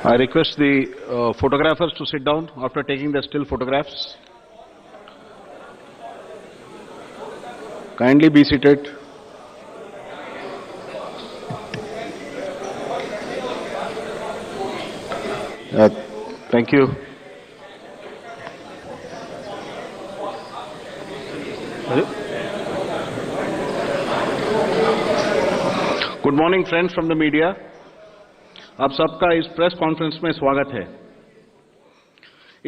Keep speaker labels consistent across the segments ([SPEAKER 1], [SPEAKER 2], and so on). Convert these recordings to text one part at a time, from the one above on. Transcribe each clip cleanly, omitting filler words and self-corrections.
[SPEAKER 1] I request the photographers to sit down after taking the still photographs. Kindly be seated. Thank you. Good morning, friends from the media. आप सबका इस press conference में स्वागत है.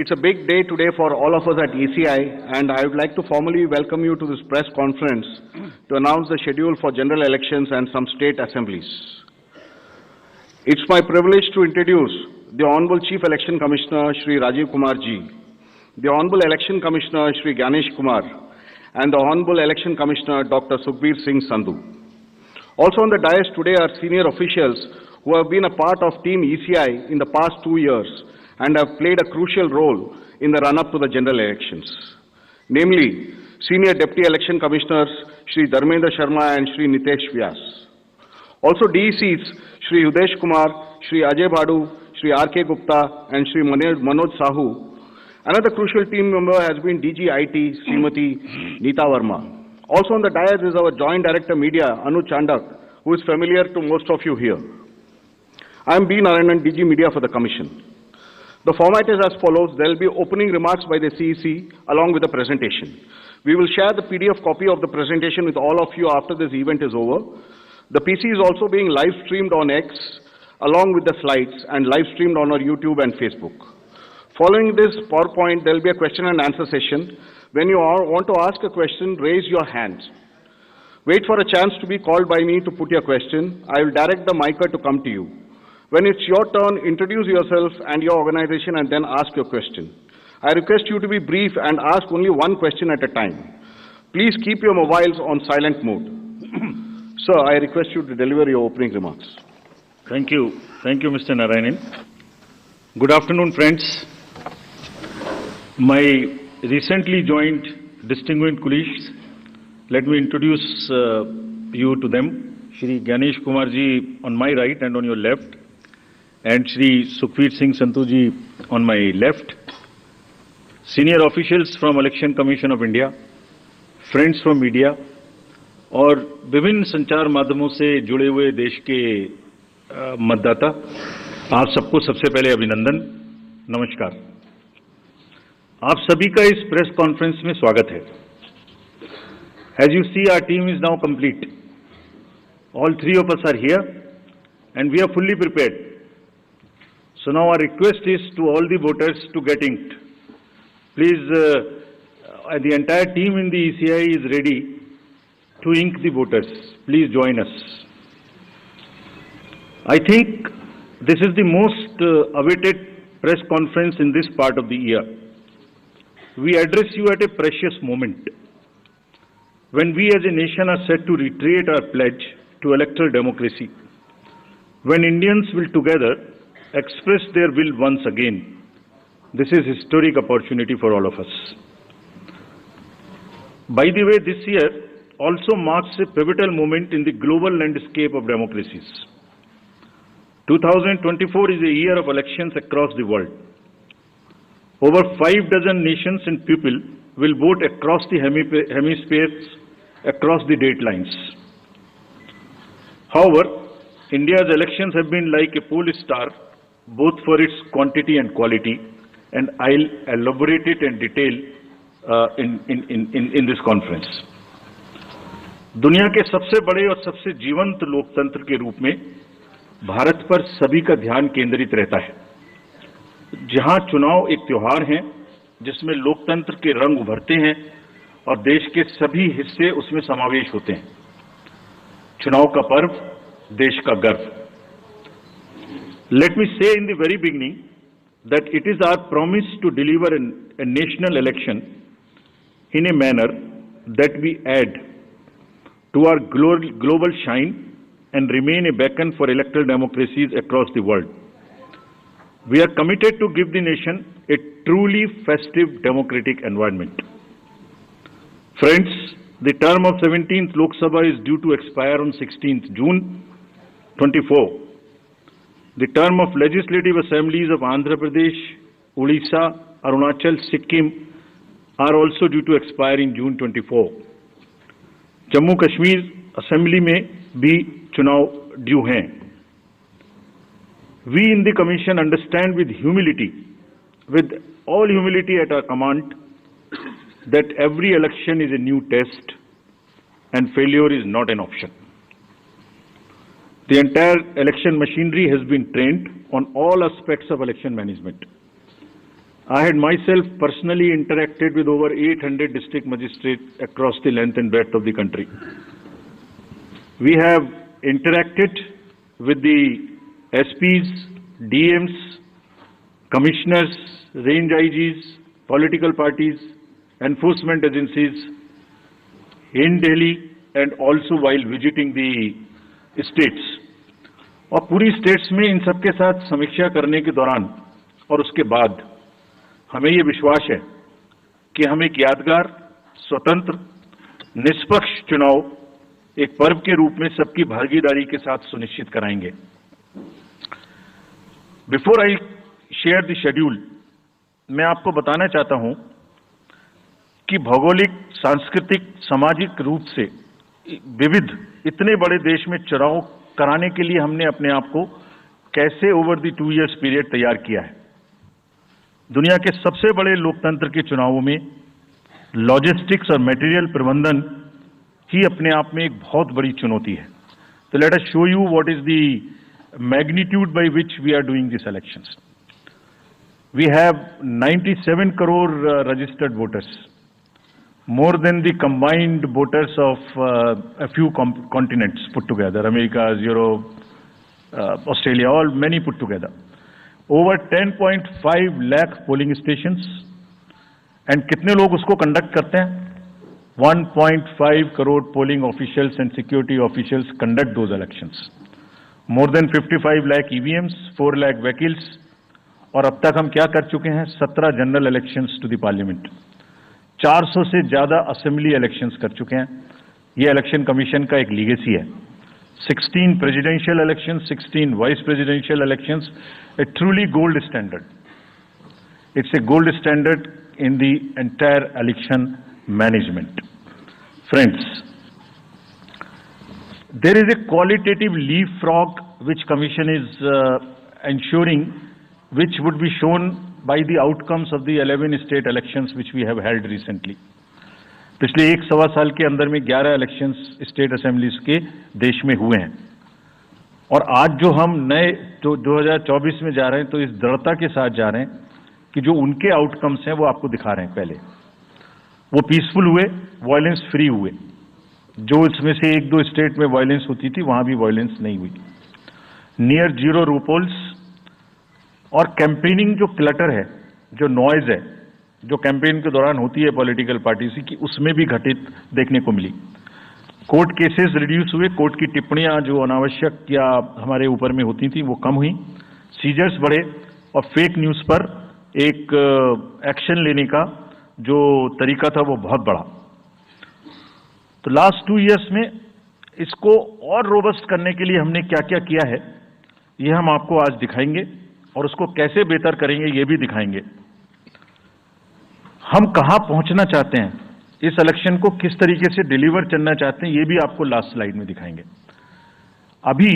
[SPEAKER 1] It's a big day today for all of us at ECI, and I would like to formally welcome you to this press conference to announce the schedule for general elections and some state assemblies. It's my privilege to introduce the Honorable Chief Election Commissioner Shri Rajiv Kumar Ji, the Honorable Election Commissioner Shri Ganesh Kumar, and the Honorable Election Commissioner Dr. Sukhbir Singh Sandhu. Also on the dais today are senior officials who have been a part of Team ECI in the past 2 years and have played a crucial role in the run-up to the general elections. Namely, Senior Deputy Election Commissioners Shri Dharmendra Sharma and Shri Nitesh Vyas. Also DECs Shri Udesh Kumar, Shri Ajay Bhadu, Shri R.K. Gupta and Shri Manoj Sahu. Another crucial team member has been DG IT Srimati Neeta Verma. Also on the dais is our Joint Director Media, Anu Chandak, who is familiar to most of you here. I am B. Narayanan, DG Media for the Commission. The format is as follows. There will be opening remarks by the CEC along with the presentation. We will share the PDF copy of the presentation with all of you after this event is over. The PC is also being live streamed on X along with the slides and live streamed on our YouTube and Facebook. Following this PowerPoint, there will be a question and answer session. When you want to ask a question, raise your hand. Wait for a chance to be called by me to put your question. I will direct the micer to come to you. When it's your turn, introduce yourself and your organization and then ask your question. I request you to be brief and ask only one question at a time. Please keep your mobiles on silent mode. Sir, I request you to deliver your opening remarks.
[SPEAKER 2] Thank you. Thank you, Mr. Narayanan. Good afternoon, friends. My recently joined distinguished colleagues, let me introduce you to them. Shri Ganesh Kumar ji on my right and on your left, and Shri Sukhbir Singh Sandhu ji on my left. Senior officials from Election Commission of India, friends from media, और विभिन्न संचार माध्यमों से जुड़े हुए देश के मतदाता, आप सबको सबसे पहले अभिनंदन, नमस्कार. आप सभी का इस प्रेस कॉन्फ्रेंस में स्वागत है. As you see, our team is now complete. All three of us are here and we are fully prepared. So now our request is to all the voters to get inked. Please, the entire team in the ECI is ready to ink the voters. Please join us. I think this is the most awaited press conference in this part of the year. We address you at a precious moment when we as a nation are set to reiterate our pledge to electoral democracy, when Indians will together express their will once again. This is a historic opportunity for all of us. By the way, this year also marks a pivotal moment in the global landscape of democracies. 2024 is a year of elections across the world. Over 5 dozen nations and people will vote across the hemispheres, across the date lines. However, India's elections have been like a pole star, both for its quantity and quality, and I'll elaborate it in detail in this conference. दुनिया के सबसे बड़े और सबसे जीवंत लोकतंत्र के रूप में भारत पर सभी का ध्यान केंद्रित रहता है. जहां चुनाव एक त्योहार है जिसमें लोकतंत्र के रंग उभरते हैं और देश के सभी हिस्से उसमें समावेश होते हैं. चुनाव का पर्व, देश का गर्व. Let me say in the very beginning that it is our promise to deliver a national election in a manner that we add to our global shine and remain a beacon for electoral democracies across the world. We are committed to give the nation a truly festive democratic environment. Friends, the term of 17th Lok Sabha is due to expire on 16th June 24. The term of legislative assemblies of Andhra Pradesh, Odisha, Arunachal, Sikkim are also due to expire in June 24. Jammu Kashmir assembly में भी चुनाव due हैं. We in the Commission understand with all humility at our command, that every election is a new test and failure is not an option. The entire election machinery has been trained on all aspects of election management. I had myself personally interacted with over 800 district magistrates across the length and breadth of the country. We have interacted with the SPs, DMs, commissioners, range IGs, political parties, enforcement agencies in Delhi and also while visiting the states. और पूरी states में इन सबके साथ समीक्षा करने के दौरान और उसके बाद हमें ये विश्वास है कि हम एक यादगार, स्वतंत्र, निष्पक्ष चुनाव एक पर्व के रूप में सबकी भागीदारी के साथ सुनिश्चित कराएंगे. Before I share the schedule, मैं आपको बताना चाहता हूं कि भौगोलिक, सांस्कृतिक, सामाजिक रूप से विविध इतने बड़े देश में चुनाव कराने के लिए हमने अपने आप को कैसे ओवर द 2 years पीरियड तैयार किया है. दुनिया के सबसे बड़े लोकतंत्र के चुनावों में लॉजिस्टिक्स और मटेरियल प्रबंधन ही अपने आप में एक बहुत बड़ी चुनौती है. तो let us show you what is the magnitude by which we are doing this elections. We have 97 crore registered voters, more than the combined voters of a few continents put together, America, Europe, Australia, all many put together. Over 10.5 lakh polling stations, and कितने लोग उसको conduct करते हैं? 1.5 crore polling officials and security officials conduct those elections. More than 55 lakh EVMs, 4 lakh vehicles, और अब तक हम क्या कर चुके हैं? 17 general elections to the parliament, 400 से ज्यादा असेंबली इलेक्शंस कर चुके हैं. ये इलेक्शन कमीशन का एक लीगेसी है. 16 presidential elections, 16 vice presidential elections, a truly gold standard. It's a gold standard in the entire election management. Friends, there is a qualitative leapfrog which Commission is ensuring, which would be shown by the outcomes of the 11 state elections which we have held recently. पिछले 1-1.25 साल के अंदर में 11 elections state assemblies के देश में हुए हैं. और आज जो हम नए 2024 में जा रहे हैं, तो इस दृढ़ता के साथ जा रहे हैं कि जो उनके आउटकम्स हैं वो आपको दिखा रहे हैं. पहले वो पीसफुल हुए, वायलेंस फ्री हुए. जो इसमें से 1-2 स्टेट में वायलेंस होती थी, वहां भी वायलेंस नहीं हुई. नियर जीरो रूपोल्स, और कैंपेनिंग जो क्लटर है, जो नॉइज है, जो कैंपेन के दौरान होती है पॉलिटिकल पार्टीज की, उसमें भी घटित देखने को मिली. कोर्ट केसेस रिड्यूस हुए, कोर्ट की टिप्पणियां जो अनावश्यक या हमारे ऊपर में होती थी वो कम हुई. सीजर्स बढ़े और फेक न्यूज पर एक एक्शन लेने का जो तरीका था वो बहुत बढ़ा. तो लास्ट 2 years में इसको और रोबस्ट करने के लिए हमने क्या क्या किया है, ये हम आपको आज दिखाएंगे, और उसको कैसे बेहतर करेंगे ये भी दिखाएंगे. हम कहां पहुंचना चाहते हैं, इस इलेक्शन को किस तरीके से डिलीवर करना चाहते हैं, ये भी आपको लास्ट स्लाइड में दिखाएंगे. अभी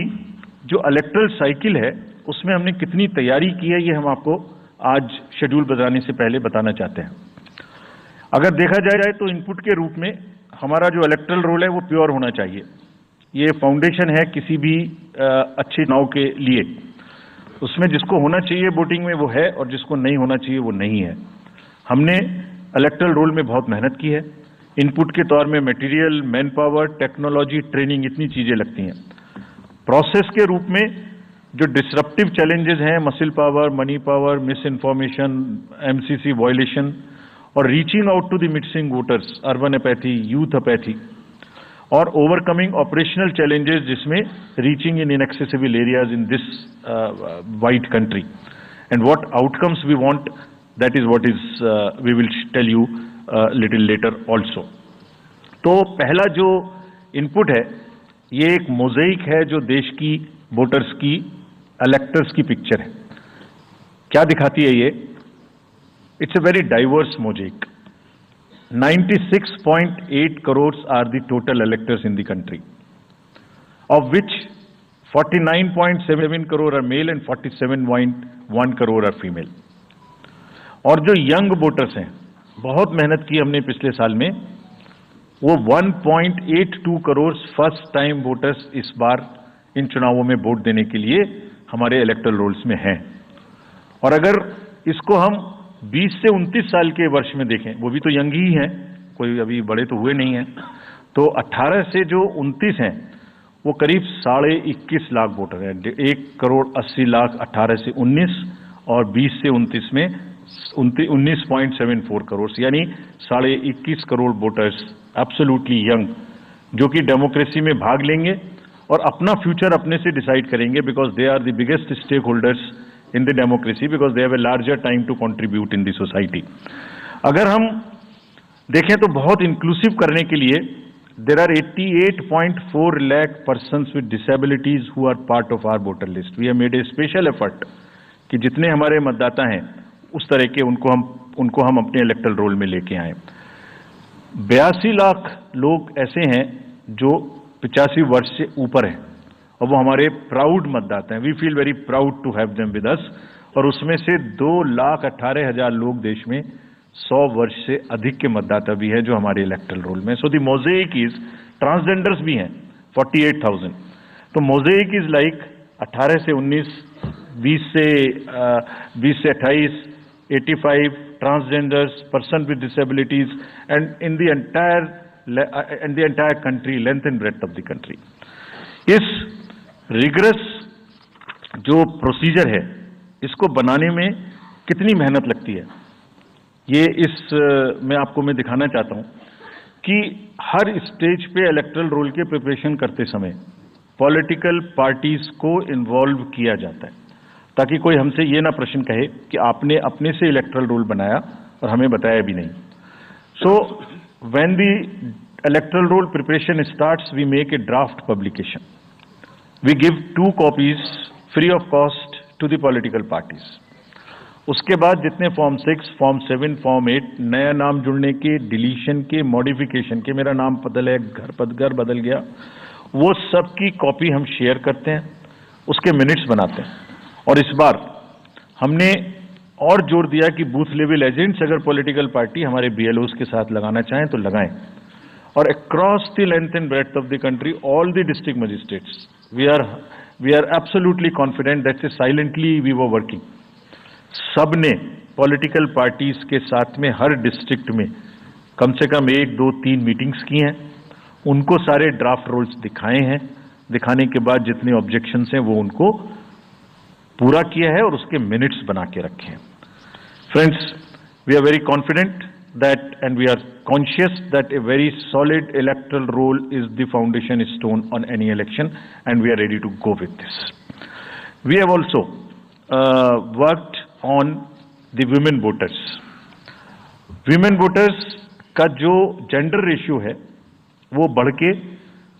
[SPEAKER 2] जो इलेक्टरल साइकिल है उसमें हमने कितनी तैयारी की है, ये हम आपको आज शेड्यूल बताने से पहले बताना चाहते हैं. अगर देखा जाए तो इनपुट के रूप में हमारा जो इलेक्टरल रोल है वो प्योर होना चाहिए. ये फाउंडेशन है किसी भी अच्छे चुनाव के लिए. उसमें जिसको होना चाहिए वोटिंग में वो है, और जिसको नहीं होना चाहिए वो नहीं है. हमने इलेक्टरल रोल में बहुत मेहनत की है. इनपुट के तौर में material, man power, technology, training, इतनी चीजें लगती हैं. प्रोसेस के रूप में जो डिसरप्टिव चैलेंजेस हैं, muscle power, money power, misinformation, MCC violation, और reaching out to the missing voters, urban apathy, youth apathy, और ओवरकमिंग ऑपरेशनल चैलेंजेस जिसमें reaching in inaccessible areas in this wide country, and what outcomes we want, that is what is we will tell you little later also. तो पहला जो input है ये एक mosaic है जो देश की वोटर्स की इलेक्टर्स की पिक्चर है। क्या दिखाती है ये? It's a very diverse mosaic. 96.8 crores are the total electors in the country, of which 49.7 crore are male and 47.1 crore are female. और जो यंग वोटर्स हैं, बहुत मेहनत की हमने पिछले साल में, वो 1.82 करोड़ फर्स्ट टाइम वोटर्स इस बार इन चुनावों में वोट देने के लिए हमारे इलेक्टोरल रोल्स में हैं। और अगर इसको हम 20 से 29 साल के वर्ष में देखें, वो भी तो यंग ही हैं, कोई अभी बड़े तो हुए नहीं हैं, तो 18 से जो 29 हैं वो करीब 21.5 लाख वोटर हैं। 1.80 करोड़ 18 से 19 और 20 से 29 में 19.74 करोड़, यानी 21.5 करोड़ वोटर्स एब्सोल्युटली यंग, जो कि डेमोक्रेसी में भाग लेंगे और अपना फ्यूचर अपने से डिसाइड करेंगे, because they are the biggest stakeholders in the democracy, because they have a larger time to contribute in the society. अगर हम देखें तो बहुत इंक्लूसिव करने के लिए there are 88.4 lakh persons with disabilities who are part of our voter list. We have made a special effort कि जितने हमारे मतदाता हैं उस तरह के उनको हम अपने इलेक्टोरल रोल में लेके आए। 82 लाख लोग ऐसे हैं जो 85 वर्ष से ऊपर हैं और वो हमारे प्राउड मतदाता हैं। We feel very proud to have them with us. और उसमें से 2,18,000 लोग देश में 100 वर्ष से अधिक के मतदाता भी हैं जो हमारे इलेक्टोरल रोल में। So the mosaic is, transgenders भी हैं 48,000। तो मोज़ेक इज लाइक 18 से 19, 20 से 28, 85 transgenders, person with disabilities, and in the entire country, length and breadth of the country. इस रिगरस जो प्रोसीजर है, इसको बनाने में कितनी मेहनत लगती है, ये मैं आपको दिखाना चाहता हूं कि हर स्टेज पे इलेक्टोरल रोल के प्रिपरेशन करते समय पॉलिटिकल पार्टीज को इन्वॉल्व किया जाता है, ताकि कोई हमसे ये ना प्रश्न कहे कि आपने अपने से इलेक्टोरल रोल बनाया और हमें बताया भी नहीं। So when the electoral roll preparation starts, we make a draft publication. We give 2 copies free of cost to the political parties. उसके बाद जितने फॉर्म 6, फॉर्म 7, फॉर्म 8, नया नाम जुड़ने के, डिलीशन के, मॉडिफिकेशन के, मेरा नाम बदल है, घर बदल गया, वो सब की कॉपी हम शेयर करते हैं, उसके मिनट्स बनाते हैं। और इस बार हमने और जोर दिया कि बूथ लेवल एजेंट्स अगर पॉलिटिकल पार्टी हमारे BLOs के साथ लगाना चाहें तो लगाएं। और across the length and breadth of the country, all the district magistrates, we are absolutely confident that silently we were working. सबने पॉलिटिकल पार्टीज के साथ में हर डिस्ट्रिक्ट में कम से कम 1, 2, 3 मीटिंग्स की हैं, उनको सारे ड्राफ्ट रोल्स दिखाए हैं, दिखाने के बाद जितने ऑब्जेक्शंस हैं वो उनको पूरा किया है और उसके मिनट्स बना के रखे हैं। Friends, we are very confident that, and we are conscious that a very solid electoral roll is the foundation stone on any election, and we are ready to go with this. We have also worked on the women voters. Women voters का जो gender ratio है वो बढ़ के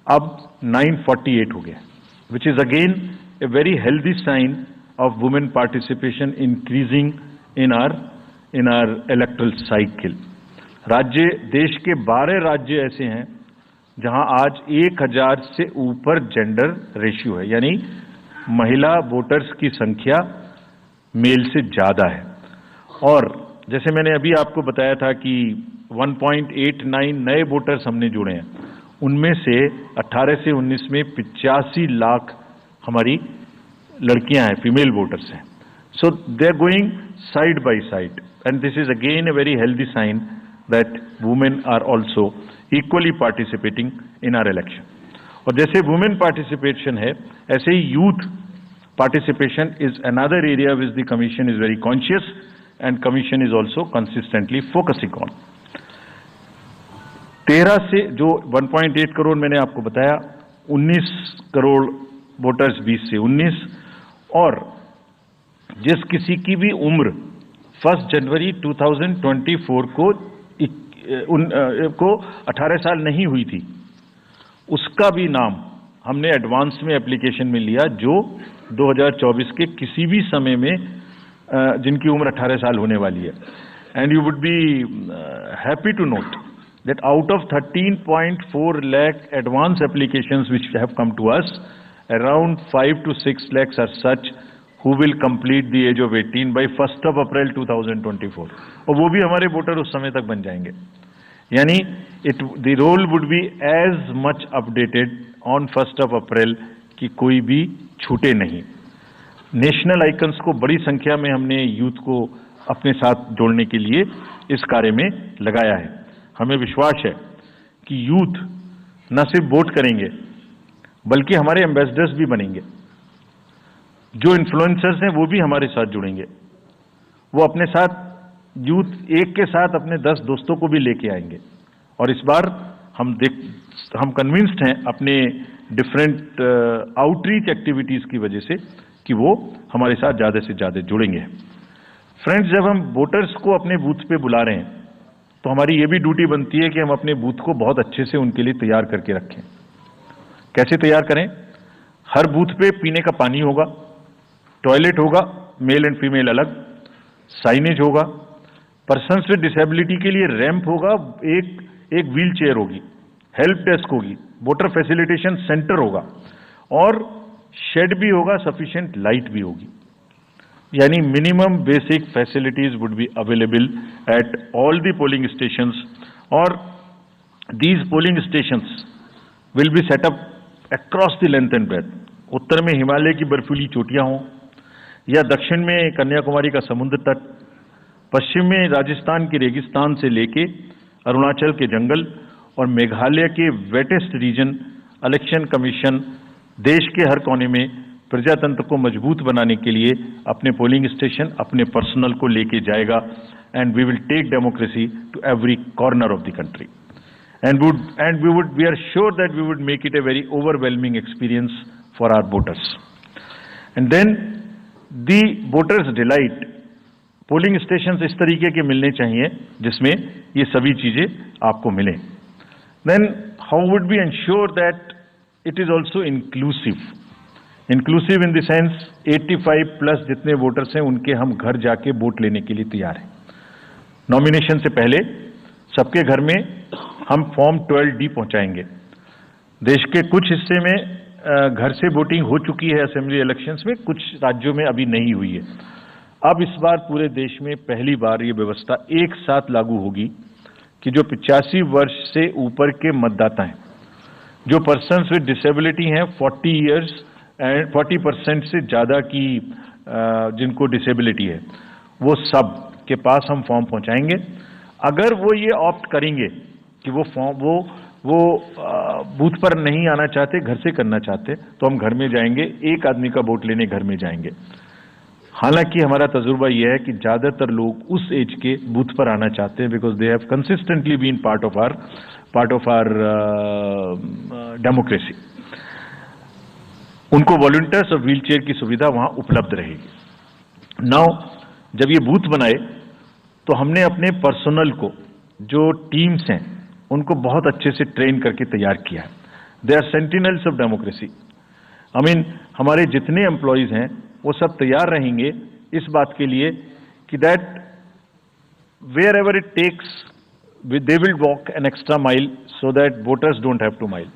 [SPEAKER 2] अब 948 हो गया, which is again a very healthy sign of women participation increasing in our electoral cycle. राज्य, देश के 12 राज्य ऐसे हैं जहां आज 1000 से ऊपर जेंडर रेशियो है, यानी महिला वोटर्स की संख्या मेल से ज्यादा है। और जैसे मैंने अभी आपको बताया था कि 1.89 नए वोटर्स हमने जुड़े हैं, उनमें से 18 से 19 में 85 लाख हमारी लड़कियां हैं, फीमेल वोटर्स हैं। So they are going side by side, and this is again a very healthy sign that women are also equally participating in our election. और जैसे women participation है, ऐसे ही youth participation is another area which the Commission is very conscious, and Commission is also consistently focusing on. 13 से जो 1.8 करोड़ मैंने आपको बताया, 19 crore voters 20 से 19, और जिस किसी की भी उम्र 1 जनवरी 2024 को 18 साल नहीं हुई थी, उसका भी नाम हमने एडवांस में एप्लीकेशन में लिया, जो 2024 के किसी भी समय में जिनकी उम्र 18 साल होने वाली है. And you would be happy to note that out of 13.4 lakh advance applications which have come to us, around 5 to 6 lakhs are such who will complete the age of 18 by 1st of April 2024. और वो भी हमारे voter उस समय तक बन जाएंगे. यानी the roll would be as much updated on 1st of April कि कोई भी छूटे नहीं. नेशनल आइकन्स को बड़ी संख्या में हमने यूथ को अपने साथ जोड़ने के लिए इस कार्य में लगाया है. हमें विश्वास है कि यूथ न सिर्फ वोट करेंगे बल्कि हमारे एम्बेसडर्स भी बनेंगे. जो इन्फ्लुएंसर्स हैं वो भी हमारे साथ जुड़ेंगे. वो अपने साथ यूथ एक के साथ अपने 10 दोस्तों को भी लेके आएंगे. और इस बार हम कन्विंस्ड हैं अपने डिफरेंट आउटरीच एक्टिविटीज की वजह से कि वो हमारे साथ ज्यादा से ज्यादा जुड़ेंगे. फ्रेंड्स, जब हम वोटर्स को अपने बूथ पे बुला रहे हैं तो हमारी ये भी ड्यूटी बनती है कि हम अपने बूथ को बहुत अच्छे से उनके लिए तैयार करके रखें. कैसे तैयार करें? हर बूथ पे पीने का पानी होगा, टॉयलेट होगा, मेल एंड फीमेल अलग, साइनेज होगा, पर्सन्स विद डिसेबिलिटी के लिए रैंप होगा, एक व्हील चेयर होगी, हेल्प डेस्क होगी, वोटर फैसिलिटेशन सेंटर होगा और शेड भी होगा, सफिशिएंट लाइट भी होगी. यानी minimum basic facilities would be available at all the polling stations. और these polling stations will be set up across the length and breadth. उत्तर में हिमालय की बर्फीली चोटियां हों या दक्षिण में कन्याकुमारी का समुद्र तट, पश्चिम में राजस्थान के रेगिस्तान से लेके अरुणाचल के जंगल और मेघालय के वेटेस्ट रीजन, इलेक्शन कमीशन देश के हर कोने में प्रजातंत्र को मजबूत बनाने के लिए अपने पोलिंग स्टेशन, अपने पर्सनल को लेके जाएगा. And we will take democracy to every corner of the country. We are sure that we would make it a very overwhelming experience for our voters. And then the voters delight. Polling station इस तरीके के मिलने चाहिए जिसमें ये सभी चीजें आपको मिलें. Then how would we ensure that it is also inclusive? Inclusive in the sense 85 plus जितने वोटर्स हैं उनके हम घर जाके वोट लेने के लिए तैयार हैं. नॉमिनेशन से पहले सबके घर में हम फॉर्म 12D पहुंचाएंगे. देश के कुछ हिस्से में घर से वोटिंग हो चुकी है असेंबली इलेक्शंस में, कुछ राज्यों में अभी नहीं हुई है. अब इस बार पूरे देश में पहली बार ये व्यवस्था एक साथ लागू होगी कि जो 85 वर्ष से ऊपर के मतदाता हैं, जो पर्सन्स विद डिसेबिलिटी हैं, 40 ईयर्स एंड 40% से ज्यादा की जिनको डिसेबिलिटी है, वो सब के पास हम फॉर्म पहुंचाएंगे. अगर वो ये ऑप्ट करेंगे कि वो बूथ पर नहीं आना चाहते, घर से करना चाहते, तो हम घर में जाएंगे, एक आदमी का वोट लेने घर में जाएंगे. हालांकि हमारा तजुर्बा यह है कि ज्यादातर लोग उस एज के बूथ पर आना चाहते हैं because they have consistently been part of our democracy. उनको वॉलंटियर्स और व्हील चेयर की सुविधा वहां उपलब्ध रहेगी. नाउ जब ये बूथ बनाए तो हमने अपने पर्सनल को, जो टीम्स हैं, उनको बहुत अच्छे से ट्रेन करके तैयार किया है. They are sentinels of democracy. हमारे जितने एम्प्लॉयज हैं वो सब तैयार रहेंगे इस बात के लिए कि that wherever it takes they will walk an extra mile so that voters don't have to mile.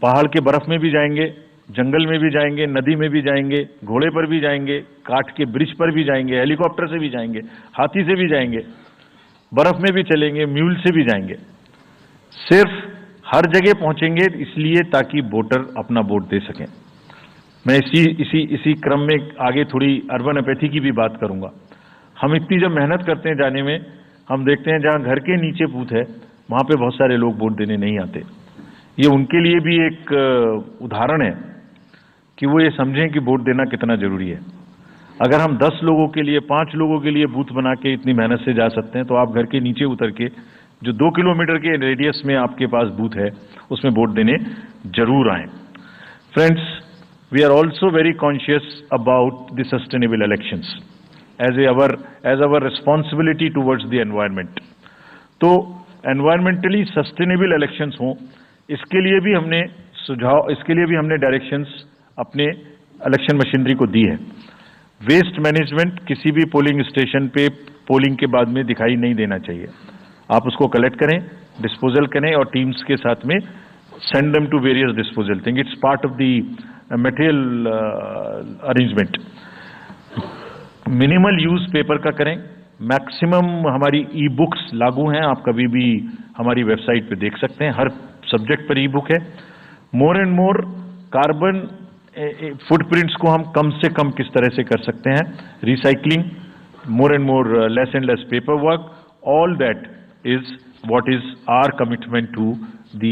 [SPEAKER 2] पहाड़ के बर्फ में भी जाएंगे, जंगल में भी जाएंगे, नदी में भी जाएंगे, घोड़े पर भी जाएंगे, काठ के ब्रिज पर भी जाएंगे, हेलीकॉप्टर से भी जाएंगे, हाथी से भी जाएंगे, बर्फ में भी चलेंगे, म्यूल से भी जाएंगे. सिर्फ हर जगह पहुंचेंगे इसलिए ताकि वोटर अपना वोट दे सकें. मैं इसी क्रम में आगे थोड़ी अर्बन एपैथी की भी बात करूंगा. हम इतनी जब मेहनत करते हैं जाने में, हम देखते हैं जहां घर के नीचे बूथ है वहां पे बहुत सारे लोग वोट देने नहीं आते. ये उनके लिए भी एक उदाहरण है कि वो ये समझें कि वोट देना कितना जरूरी है. अगर हम 10 लोगों के लिए, 5 लोगों के लिए बूथ बना के इतनी मेहनत से जा सकते हैं, तो आप घर के नीचे उतर के जो 2 किलोमीटर के रेडियस में आपके पास बूथ है उसमें वोट देने जरूर आए. Friends, we are also very conscious about the sustainable elections as our responsibility towards the environment. तो एनवायरमेंटली सस्टेनेबल इलेक्शंस हों, इसके लिए भी हमने डायरेक्शंस अपने इलेक्शन मशीनरी को दी है। वेस्ट मैनेजमेंट किसी भी पोलिंग स्टेशन पे पोलिंग के बाद में दिखाई नहीं देना चाहिए। आप उसको कलेक्ट करें, डिस्पोजल करें और टीम्स के साथ में send them to various disposal thing. It's part of the material arrangement. Minimal use paper का करें। मैक्सिमम हमारी ई बुक्स लागू हैं, आप कभी भी हमारी वेबसाइट पे देख सकते हैं, हर सब्जेक्ट पर ई बुक है। More and more carbon footprints को हम कम से कम किस तरह से कर सकते हैं, recycling, more and more less and less paper work, all that is what is our commitment to the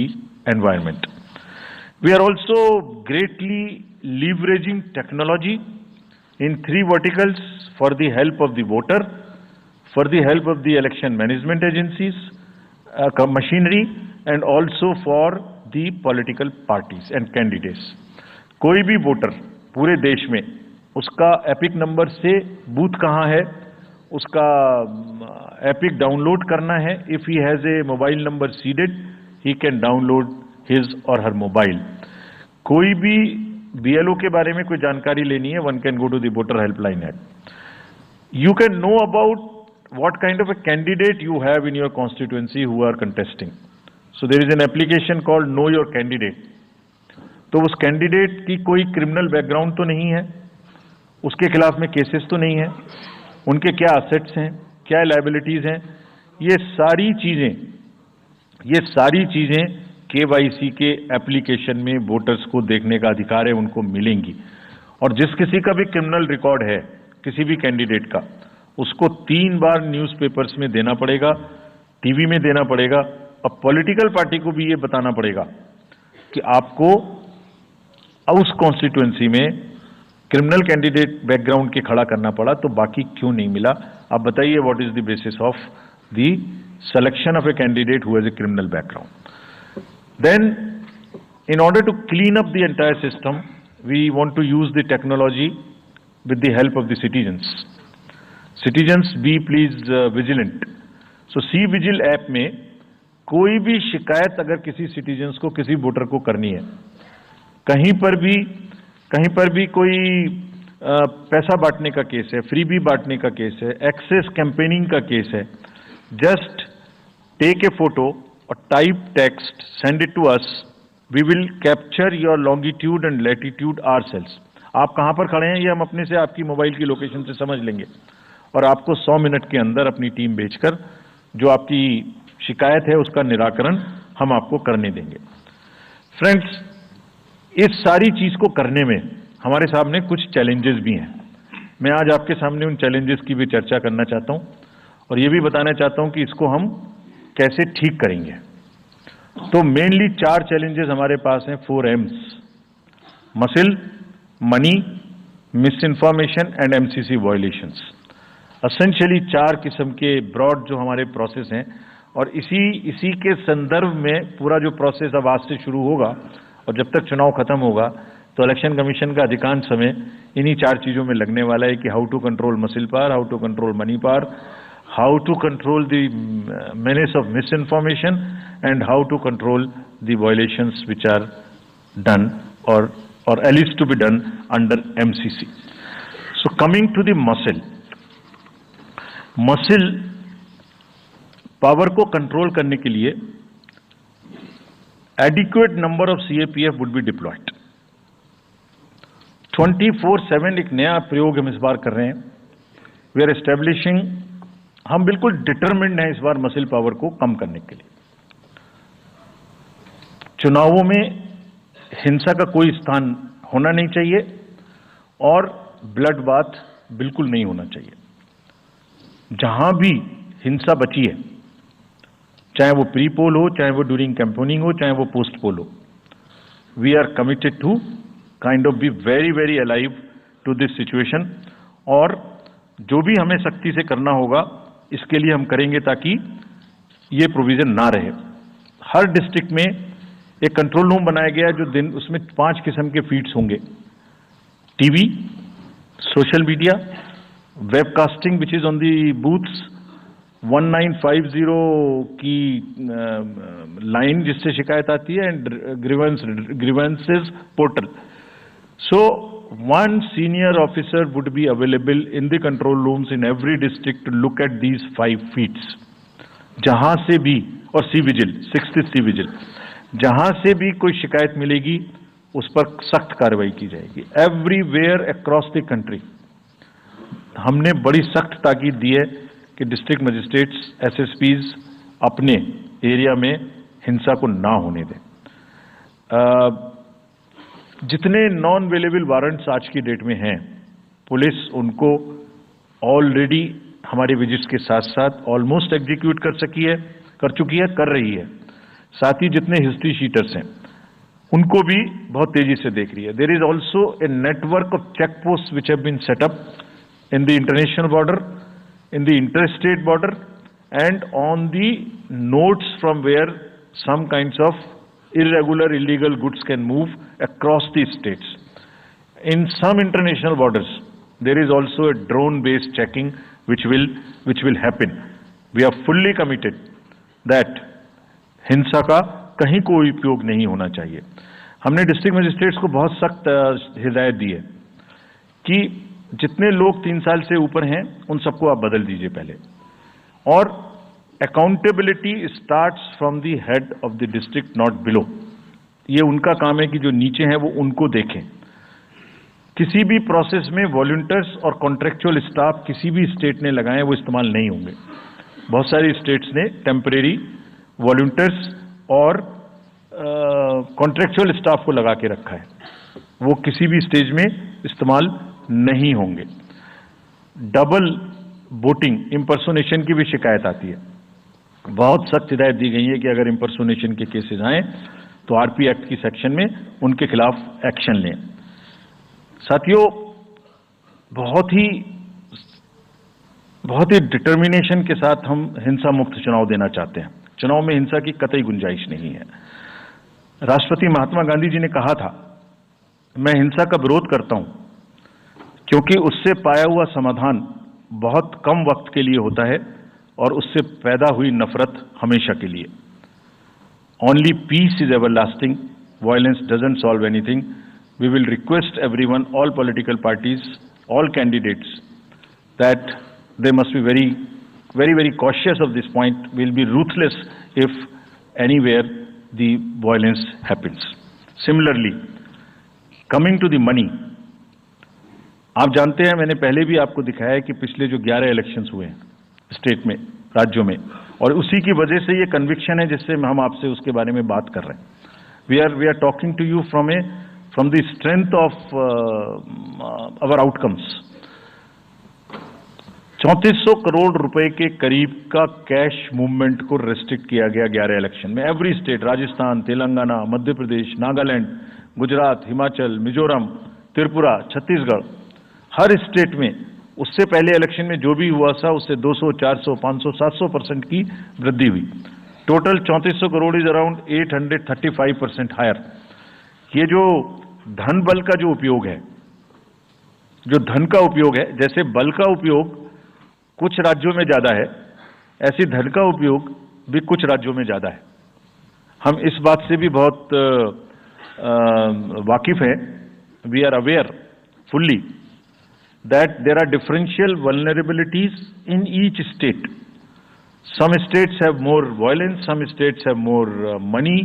[SPEAKER 2] environment. We are also greatly leveraging technology in 3 verticals for the help of the voter, for the help of the election management agencies, machinery, and also for the political parties and candidates. कोई भी voter पूरे देश में उसका epic number से booth कहाँ है, उसका एपिक डाउनलोड करना है। If he has a mobile number seeded, he can download his और हर मोबाइल। कोई भी बीएलओ के बारे में कोई जानकारी लेनी है, one can go to the voter helpline app. You can know about what kind of a candidate you have in your constituency who are contesting. So there is an application called know your candidate. तो उस candidate की कोई criminal background तो नहीं है, उसके खिलाफ में केसेस तो नहीं है, उनके क्या असेट्स हैं, क्या लायबिलिटीज हैं, ये सारी चीजें केवाईसी के एप्लीकेशन में वोटर्स को देखने का अधिकार है, उनको मिलेंगी। और जिस किसी का भी क्रिमिनल रिकॉर्ड है किसी भी कैंडिडेट का, उसको 3 बार न्यूज़पेपर्स में देना पड़ेगा, टीवी में देना पड़ेगा, और पॉलिटिकल पार्टी को भी ये बताना पड़ेगा कि आपको उस कॉन्स्टिट्यूएंसी में क्रिमिनल कैंडिडेट बैकग्राउंड के खड़ा करना पड़ा, तो बाकी क्यों नहीं मिला। आप बताइए, what is the basis of the selection of a candidate who has a criminal background. Then in order to clean up the entire system, we want to use the technology with the help of the citizens. Citizens be please vigilant. So C vigil app में कोई भी शिकायत अगर किसी citizens को, किसी voter को करनी है, कहीं पर भी कोई पैसा बांटने का केस है, फ्रीबी बांटने का केस है, एक्सेस कैंपेनिंग का केस है, जस्ट टेक ए फोटो और type text, send it to us, we will capture your longitude and latitude ourselves. आप कहां पर खड़े हैं ये हम अपने से आपकी मोबाइल की लोकेशन से समझ लेंगे, और आपको 100 मिनट के अंदर अपनी टीम भेजकर जो आपकी शिकायत है उसका निराकरण हम आपको करने देंगे। फ्रेंड्स, इस सारी चीज को करने में हमारे सामने कुछ चैलेंजेस भी हैं। मैं आज आपके सामने उन चैलेंजेस की भी चर्चा करना चाहता हूं, और ये भी बताना चाहता हूं कि इसको हम कैसे ठीक करेंगे। तो मेनली 4 चैलेंजेस हमारे पास हैं, 4 M's: muscle, money, miss information and MCC violations. Essentially 4 किस्म के ब्रॉड जो हमारे प्रोसेस हैं, और इसी के संदर्भ में पूरा जो प्रोसेस अब आज से शुरू होगा और जब तक चुनाव खत्म होगा, तो इलेक्शन कमीशन का अधिकांश समय इन्हीं 4 चीजों में लगने वाला है कि how to control muscle power, how to control money power, how to control the menace of misinformation, and how to control the violations which are done और at least to be done under MCC. So coming to the muscle power को control करने के लिए adequate number of CAPF would be deployed. 24/7 एक नया प्रयोग हम इस बार कर रहे हैं। We are establishing, हम बिल्कुल डिटरमिन्ड हैं इस बार मसिल पावर को कम करने के लिए। चुनावों में हिंसा का कोई स्थान होना नहीं चाहिए और ब्लड बाथ बिल्कुल नहीं होना चाहिए। जहां भी हिंसा बची है, चाहे वो प्री पोल हो, चाहे वो ड्यूरिंग कैंपेनिंग हो, चाहे वो पोस्ट पोल हो, we are committed to kind of be very very alive to this situation, और जो भी हमें सख्ती से करना होगा इसके लिए हम करेंगे ताकि ये प्रोविजन ना रहे। हर डिस्ट्रिक्ट में एक कंट्रोल रूम बनाया गया है, जो दिन उसमें 5 किस्म के फीड्स होंगे: TV, social media, webcasting which is on the booths, 1950 की लाइन जिससे शिकायत आती है, and grievances portal. So
[SPEAKER 3] one senior officer would be available in the control rooms in every district to look at these 5 feats. जहां से भी, और C vigil, 6th C vigil, जहां से भी कोई शिकायत मिलेगी उस पर सख्त कार्रवाई की जाएगी। एवरीवेयर अक्रॉस द कंट्री हमने बड़ी सख्त ताकीद दी है कि डिस्ट्रिक्ट मजिस्ट्रेट्स, एसएसपीज अपने एरिया में हिंसा को ना होने दें। जितने नॉन अवेलेबल वारंट्स आज की डेट में हैं, पुलिस उनको ऑलरेडी हमारे विजिट्स के साथ साथ ऑलमोस्ट एग्जीक्यूट कर चुकी है, कर रही है। साथ ही जितने हिस्ट्री शीटर्स हैं उनको भी बहुत तेजी से देख रही है। There is also a network of check post which have been set up in the international border, in the interstate border, and on the nodes from where some kinds of irregular, illegal goods can move across the states. In some international borders, there is also a drone-based checking which will happen. We are fully committed that हिंसा का कहीं कोई उपयोग नहीं होना चाहिए। हमने district magistrates को बहुत सख्त हिदायत दी है कि जितने लोग 3 साल से ऊपर हैं उन सबको आप बदल दीजिए पहले, और accountability starts from the head of the district, not below. ये उनका काम है कि जो नीचे हैं वो उनको देखें। किसी भी प्रोसेस में वॉलंटियर्स और कॉन्ट्रेक्चुअल स्टाफ किसी भी स्टेट ने लगाए वो इस्तेमाल नहीं होंगे। बहुत सारी स्टेट्स ने टेम्परेरी वॉलंटियर्स और कॉन्ट्रेक्चुअल स्टाफ को लगा के रखा है, वो किसी भी स्टेज में इस्तेमाल नहीं होंगे। डबल वोटिंग, इंपर्सोनेशन की भी शिकायत आती है। बहुत सख्त हिदायत दी गई है कि अगर इंपर्सोनेशन के केसेस आए तो आरपी एक्ट की सेक्शन में उनके खिलाफ एक्शन लें। साथियों, बहुत ही डिटर्मिनेशन के साथ हम हिंसा मुक्त चुनाव देना चाहते हैं। चुनाव में हिंसा की कतई गुंजाइश नहीं है। राष्ट्रपति महात्मा गांधी जी ने कहा था, मैं हिंसा का विरोध करता हूं क्योंकि उससे पाया हुआ समाधान बहुत कम वक्त के लिए होता है और उससे पैदा हुई नफरत हमेशा के लिए। Only peace is everlasting, violence doesn't solve anything. We will request everyone, all political parties, all candidates, that they must be very cautious of this point. Will be ruthless if anywhere the violence happens. Similarly, coming to the money, आप जानते हैं, मैंने पहले भी आपको दिखाया है कि पिछले जो 11 इलेक्शंस हुए हैं स्टेट में, राज्यों में, और उसी की वजह से ये कन्विक्शन है जिससे हम आपसे उसके बारे में बात कर रहे हैं। We are talking to you from the strength of our outcomes. 3400 crore रुपए के करीब का कैश मूवमेंट को रेस्ट्रिक्ट किया गया 11 इलेक्शन में। एवरी स्टेट, राजस्थान, तेलंगाना, मध्य प्रदेश, नागालैंड, गुजरात, हिमाचल, मिजोरम, त्रिपुरा, छत्तीसगढ़, हर स्टेट में उससे पहले इलेक्शन में जो भी हुआ था उससे 200, 400, 500, 700% की वृद्धि हुई। Total 3400 crore is around 835% higher. ये जो धन बल का जो उपयोग है, जो धन का उपयोग है, जैसे बल का उपयोग कुछ राज्यों में ज्यादा है, ऐसी धन का उपयोग भी कुछ राज्यों में ज्यादा है। हम इस बात से भी बहुत वाकिफ हैं। We are aware fully that there are differential vulnerabilities in each state. Some states have more violence, some states have more money,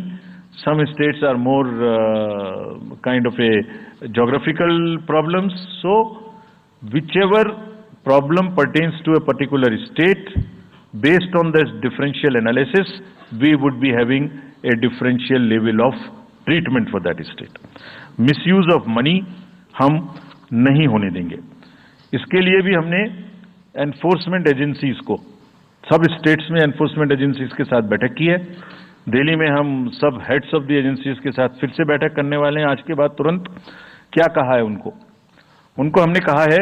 [SPEAKER 3] some states are more kind of a geographical problems. So whichever problem pertains to a particular state, based on this differential analysis, we would be having a differential level of treatment for that state. Misuse of money हम नहीं होने देंगे। इसके लिए भी हमने enforcement agencies को, सब स्टेट्स में एनफोर्समेंट एजेंसीज के साथ बैठक की है। दिल्ली में हम सब हेड्स ऑफ द एजेंसीज के साथ फिर से बैठक करने वाले हैं आज के बाद तुरंत। क्या कहा है उनको हमने कहा है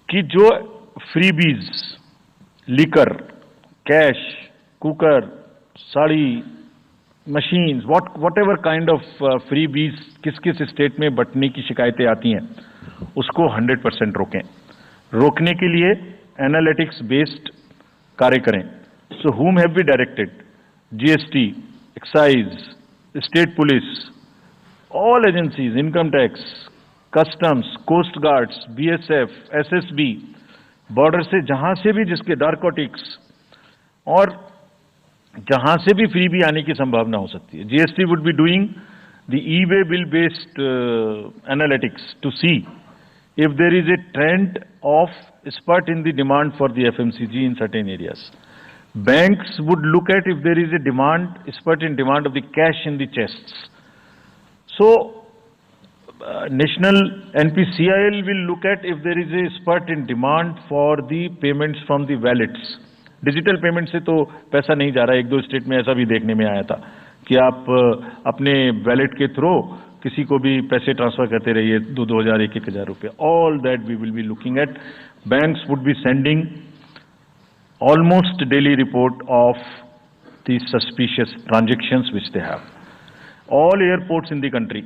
[SPEAKER 3] कि जो freebies, liquor, cash, cooker, sari, machines, what ever kind of freebies किस किस स्टेट में बंटने की शिकायतें आती हैं उसको 100% रोकें। रोकने के लिए एनालिटिक्स बेस्ड कार्य करें। सो whom have we directed? GST, excise, state police, all agencies, income tax, customs, coast guards, BSF, SSB, border से जहां से भी जिसके नारकोटिक्स और जहां से भी फ्री भी आने की संभावना हो सकती है. GST would be doing the e-way bill based analytics to see if there is a trend of spurt in the demand for the FMCG in certain areas. Banks would look at if there is a demand, spurt in demand of the cash in the chests. So, National NPCIL will look at if there is a spurt in demand for the payments from the wallets. Digital payment से तो पैसा नहीं जा रहा है. एक दो state में ऐसा भी देखने में आया था कि आप अपने वैलेट के थ्रू किसी को भी पैसे ट्रांसफर करते रहिए, 2,000, 1,000 रुपए. All that we will be looking at. Banks would be sending almost daily report of the suspicious transactions which they have. All airports in the country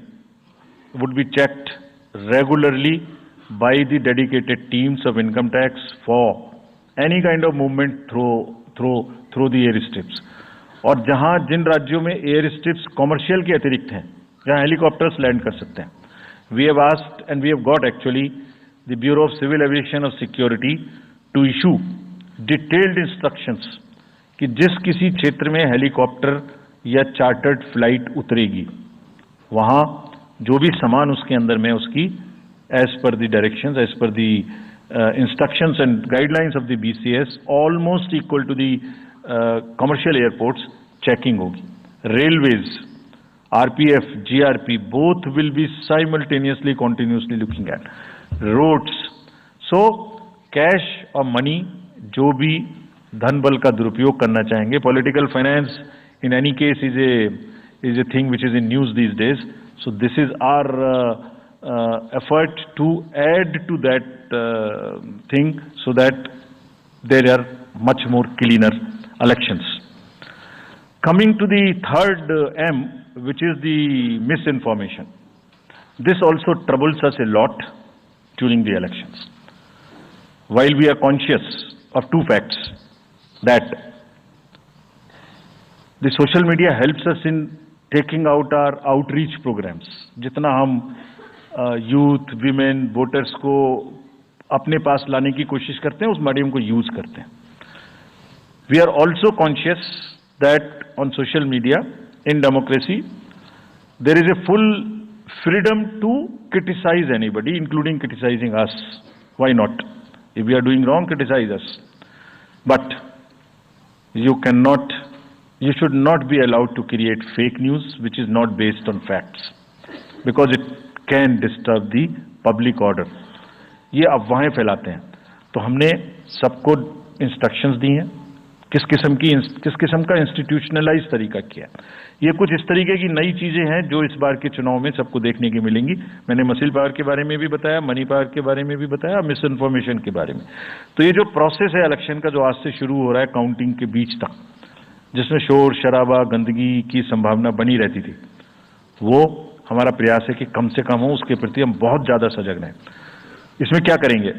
[SPEAKER 3] would be checked regularly by the dedicated teams of income tax for any kind of movement through the airstrips. और जहां जिन राज्यों में air strips commercial के अतिरिक्त हैं, जहां helicopters land कर सकते हैं, we have asked and we have got actually the bureau of civil aviation of security to issue detailed instructions कि जिस किसी क्षेत्र में हेलीकॉप्टर या चार्टर्ड फ्लाइट उतरेगी, वहां जो भी सामान उसके अंदर में उसकी as per the directions, as per the instructions and guidelines of the BCS, almost equal to the commercial airports, checking hogi. Railways, RPF, GRP, both will be simultaneously, continuously looking at. Roads. So, cash or money, जो भी धन बल का दुरुपयोग करना चाहेंगे, political finance in any case is a thing which is in news these days. So this is our effort to add to that thing so that there are much more cleaner elections. Coming to the third M, which is the misinformation. This also troubles us a lot during the elections. While we are conscious of two facts, that the social media helps us in taking out our outreach programs. जितना हम youth, women, voters को अपने पास लाने की कोशिश करते हैं, उस मीडियम को यूज करते हैं. We are also conscious that on social media, in democracy, there is a full freedom to criticize anybody, including criticizing us. Why not? If we are doing wrong, criticize us. But you should not be allowed to create fake news which is not based on facts, because it can disturb the public order. ये अफवाहें फैलाते हैं. तो हमने सबको instructions दी हैं किस किस्म का इंस्टीट्यूशनलाइज तरीका किया. ये कुछ इस तरीके की नई चीजें हैं जो इस बार के चुनाव में सबको देखने की मिलेंगी. मैंने मसिल पावर के बारे में भी बताया, मनी पावर के बारे में भी बताया, मिस इन्फॉर्मेशन के बारे में. तो ये जो प्रोसेस है इलेक्शन का, जो आज से शुरू हो रहा है काउंटिंग के बीच तक, जिसमें शोर शराबा, गंदगी की संभावना बनी रहती थी, वो हमारा प्रयास है कि कम से कम हो. उसके प्रति हम बहुत ज्यादा सजग रहें. इसमें क्या करेंगे?